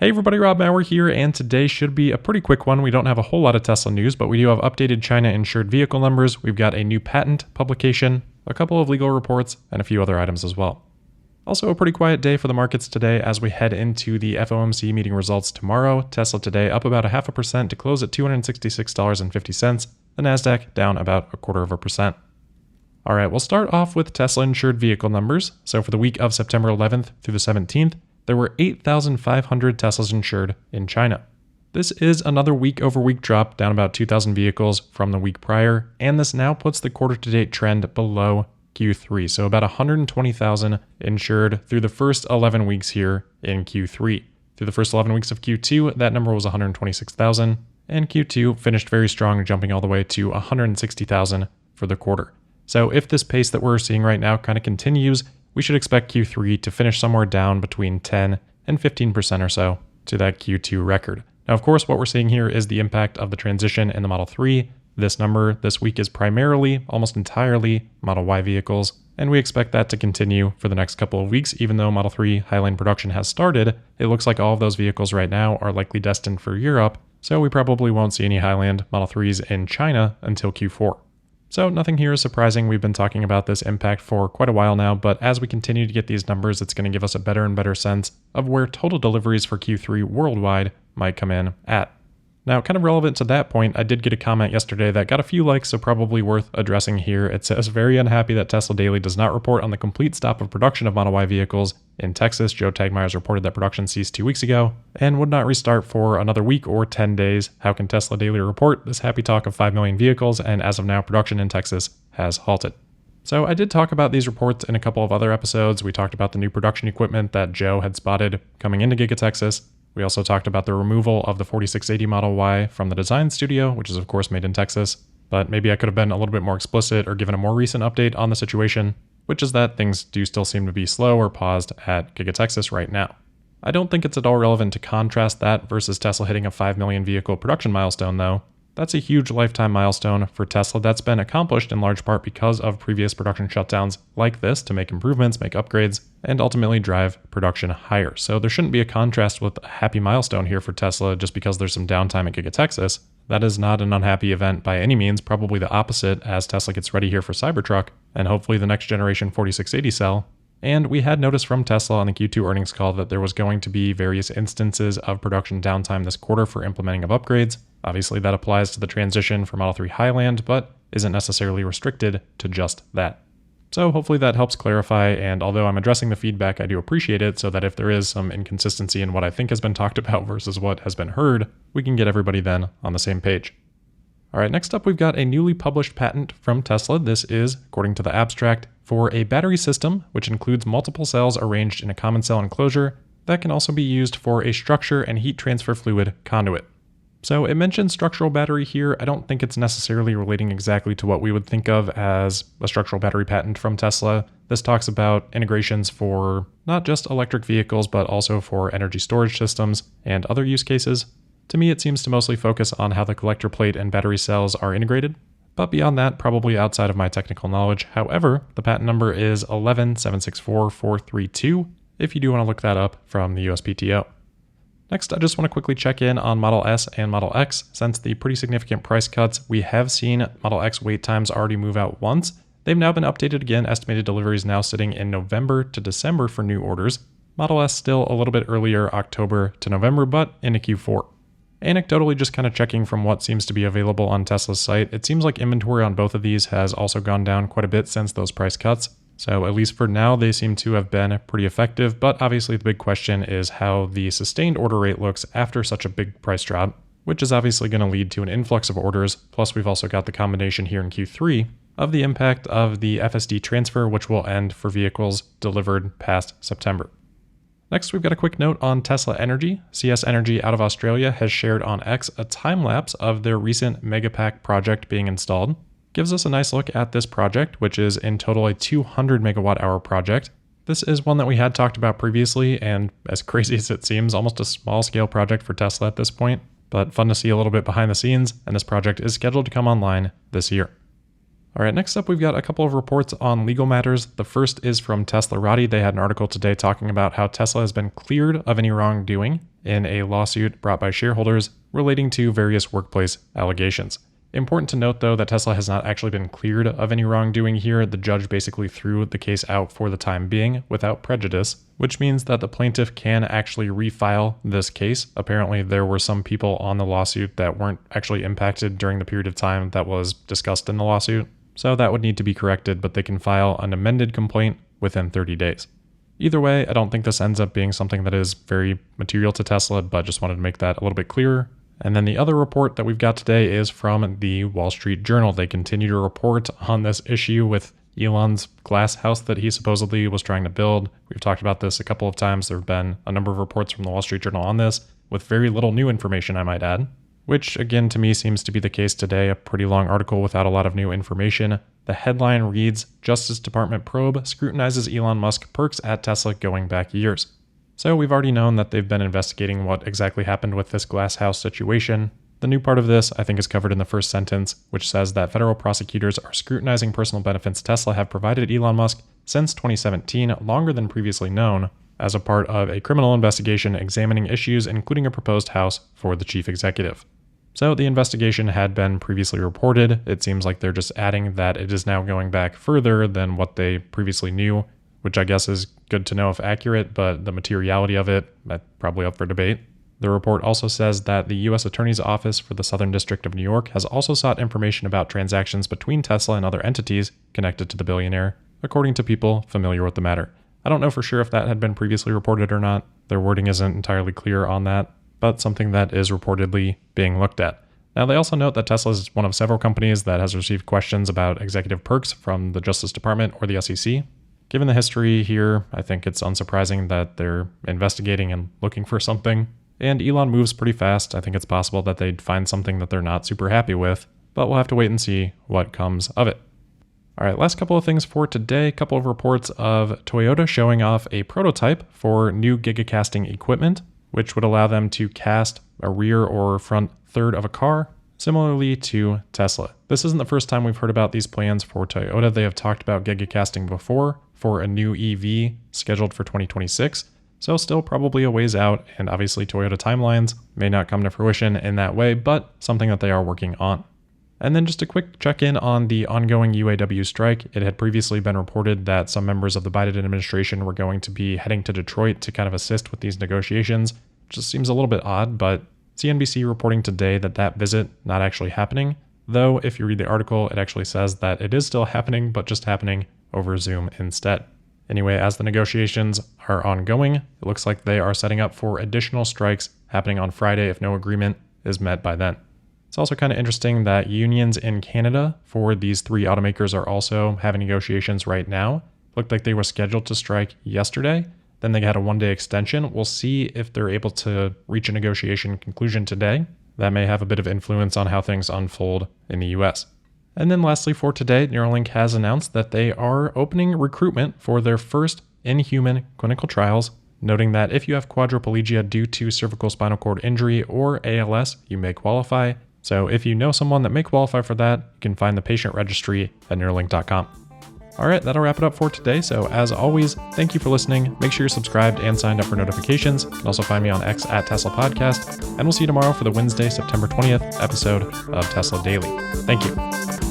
Hey everybody, Rob Maurer here, and today should be a pretty quick one. We don't have a whole lot of Tesla news, but we do have updated China insured vehicle numbers. We've got a new patent publication, a couple of legal reports, and a few other items as well. Also a pretty quiet day for the markets today as we head into the FOMC meeting results tomorrow. Tesla today up about 0.5% to close at $266.50. The Nasdaq down about 0.25%. All right, we'll start off with Tesla insured vehicle numbers. So for the week of September 11th through the 17th, there were 8,500 Teslas insured in China. This is another week-over-week drop, down about 2,000 vehicles from the week prior, and this now puts the quarter-to-date trend below Q3, so about 120,000 insured through the first 11 weeks here in Q3. Through the first 11 weeks of Q2, that number was 126,000, and Q2 finished very strong, jumping all the way to 160,000 for the quarter. So if this pace that we're seeing right now kind of continues, we should expect Q3 to finish somewhere down between 10 and 15% or so to that Q2 record. Now, of course, what we're seeing here is the impact of the transition in the Model 3. This number this week is primarily, almost entirely, Model Y vehicles, and we expect that to continue for the next couple of weeks. Even though Model 3 Highline production has started, it looks like all of those vehicles right now are likely destined for Europe, so we probably won't see any Highland Model 3s in China until Q4. So nothing here is surprising. We've been talking about this impact for quite a while now, but as we continue to get these numbers, it's going to give us a better and better sense of where total deliveries for Q3 worldwide might come in at. Now, kind of relevant to that point, I did get a comment yesterday that got a few likes, so probably worth addressing here. It says, very unhappy that Tesla Daily does not report on the complete stop of production of Model Y vehicles in Texas. Joe Tagmeyers reported that production ceased 2 weeks ago and would not restart for another week or 10 days. How can Tesla Daily report this happy talk of 5 million vehicles, and as of now, production in Texas has halted? So I did talk about these reports in a couple of other episodes. We talked about the new production equipment that Joe had spotted coming into Giga Texas. We also talked about the removal of the 4680 Model Y from the design studio, which is of course made in Texas, but maybe I could have been a little bit more explicit or given a more recent update on the situation, which is that things do still seem to be slow or paused at Giga Texas right now. I don't think it's at all relevant to contrast that versus Tesla hitting a 5 million vehicle production milestone though. That's a huge lifetime milestone for Tesla that's been accomplished in large part because of previous production shutdowns like this to make improvements, make upgrades, and ultimately drive production higher. So there shouldn't be a contrast with a happy milestone here for Tesla just because there's some downtime at Giga Texas. That is not an unhappy event by any means, probably the opposite as Tesla gets ready here for Cybertruck and hopefully the next generation 4680 cell. And we had noticed from Tesla on the Q2 earnings call that there was going to be various instances of production downtime this quarter for implementing of upgrades. Obviously that applies to the transition for Model 3 Highland, but isn't necessarily restricted to just that. So hopefully that helps clarify, and although I'm addressing the feedback, I do appreciate it so that if there is some inconsistency in what I think has been talked about versus what has been heard, we can get everybody then on the same page. All right, next up we've got a newly published patent from Tesla. This is, according to the abstract, for a battery system which includes multiple cells arranged in a common cell enclosure that can also be used for a structure and heat transfer fluid conduit. So it mentions structural battery here. I don't think it's necessarily relating exactly to what we would think of as a structural battery patent from Tesla. This talks about integrations for not just electric vehicles, but also for energy storage systems and other use cases. To me, it seems to mostly focus on how the collector plate and battery cells are integrated. But beyond that, probably outside of my technical knowledge. However, the patent number is 11764432 if you do want to look that up from the USPTO. Next, I just want to quickly check in on Model S and Model X. Since the pretty significant price cuts, we have seen Model X wait times already move out once. They've now been updated again, estimated deliveries now sitting in November to December for new orders. Model S still a little bit earlier, October to November, but into Q4. Anecdotally, just kind of checking from what seems to be available on Tesla's site, it seems like inventory on both of these has also gone down quite a bit since those price cuts. So at least for now, they seem to have been pretty effective, but obviously the big question is how the sustained order rate looks after such a big price drop, which is obviously going to lead to an influx of orders. Plus we've also got the combination here in Q3 of the impact of the FSD transfer, which will end for vehicles delivered past September. Next, we've got a quick note on Tesla Energy. CS Energy out of Australia has shared on X a time-lapse of their recent Megapack project being installed. Gives us a nice look at this project, which is in total a 200 megawatt hour project. This is one that we had talked about previously, and as crazy as it seems, almost a small scale project for Tesla at this point, but fun to see a little bit behind the scenes, and this project is scheduled to come online this year. All right, next up, we've got a couple of reports on legal matters. The first is from Teslarati. They had an article today talking about how Tesla has been cleared of any wrongdoing in a lawsuit brought by shareholders relating to various workplace allegations. Important to note, though, that Tesla has not actually been cleared of any wrongdoing here. The judge basically threw the case out for the time being without prejudice, which means that the plaintiff can actually refile this case. Apparently, there were some people on the lawsuit that weren't actually impacted during the period of time that was discussed in the lawsuit. So that would need to be corrected, but they can file an amended complaint within 30 days. Either way, I don't think this ends up being something that is very material to Tesla, but just wanted to make that a little bit clearer. And then the other report that we've got today is from the Wall Street Journal. They continue to report on this issue with Elon's glass house that he supposedly was trying to build. We've talked about this a couple of times. There have been a number of reports from the Wall Street Journal on this, with very little new information, I might add. Which, again, to me seems to be the case today. A pretty long article without a lot of new information. The headline reads, Justice Department probe scrutinizes Elon Musk perks at Tesla going back years. So we've already known that they've been investigating what exactly happened with this glass house situation. The new part of this, I think, is covered in the first sentence, which says that federal prosecutors are scrutinizing personal benefits Tesla have provided Elon Musk since 2017, longer than previously known, as a part of a criminal investigation examining issues including a proposed house for the chief executive. So the investigation had been previously reported. It seems like they're just adding that it is now going back further than what they previously knew, which I guess is good to know if accurate, but the materiality of it, probably up for debate. The report also says that the U.S. Attorney's Office for the Southern District of New York has also sought information about transactions between Tesla and other entities connected to the billionaire, according to people familiar with the matter. I don't know for sure if that had been previously reported or not. Their wording isn't entirely clear on that, but something that is reportedly being looked at. Now, they also note that Tesla is one of several companies that has received questions about executive perks from the Justice Department or the SEC. Given the history here, I think it's unsurprising that they're investigating and looking for something. And Elon moves pretty fast. I think it's possible that they'd find something that they're not super happy with, but we'll have to wait and see what comes of it. All right, last couple of things for today. A couple of reports of Toyota showing off a prototype for new gigacasting equipment, which would allow them to cast a rear or front third of a car, similarly to Tesla. This isn't the first time we've heard about these plans for Toyota. They have talked about gigacasting before for a new EV scheduled for 2026, so still probably a ways out, and obviously Toyota timelines may not come to fruition in that way, but something that they are working on. And then just a quick check-in on the ongoing UAW strike. It had previously been reported that some members of the Biden administration were going to be heading to Detroit to kind of assist with these negotiations. Just seems a little bit odd, but CNBC reporting today that that visit not actually happening, though if you read the article, it actually says that it is still happening, but just happening over Zoom instead. Anyway, as the negotiations are ongoing, it looks like they are setting up for additional strikes happening on Friday if no agreement is met by then. It's also kind of interesting that unions in Canada for these three automakers are also having negotiations right now. Looked like they were scheduled to strike yesterday. Then they had a one-day extension. We'll see if they're able to reach a negotiation conclusion today. That may have a bit of influence on how things unfold in the US. And then lastly for today, Neuralink has announced that they are opening recruitment for their first in-human clinical trials, noting that if you have quadriplegia due to cervical spinal cord injury or ALS, you may qualify. So if you know someone that may qualify for that, you can find the patient registry at Neuralink.com. All right, that'll wrap it up for today. So as always, thank you for listening. Make sure you're subscribed and signed up for notifications. You can also find me on X at Tesla Podcast. And we'll see you tomorrow for the Wednesday, September 20th episode of Tesla Daily. Thank you.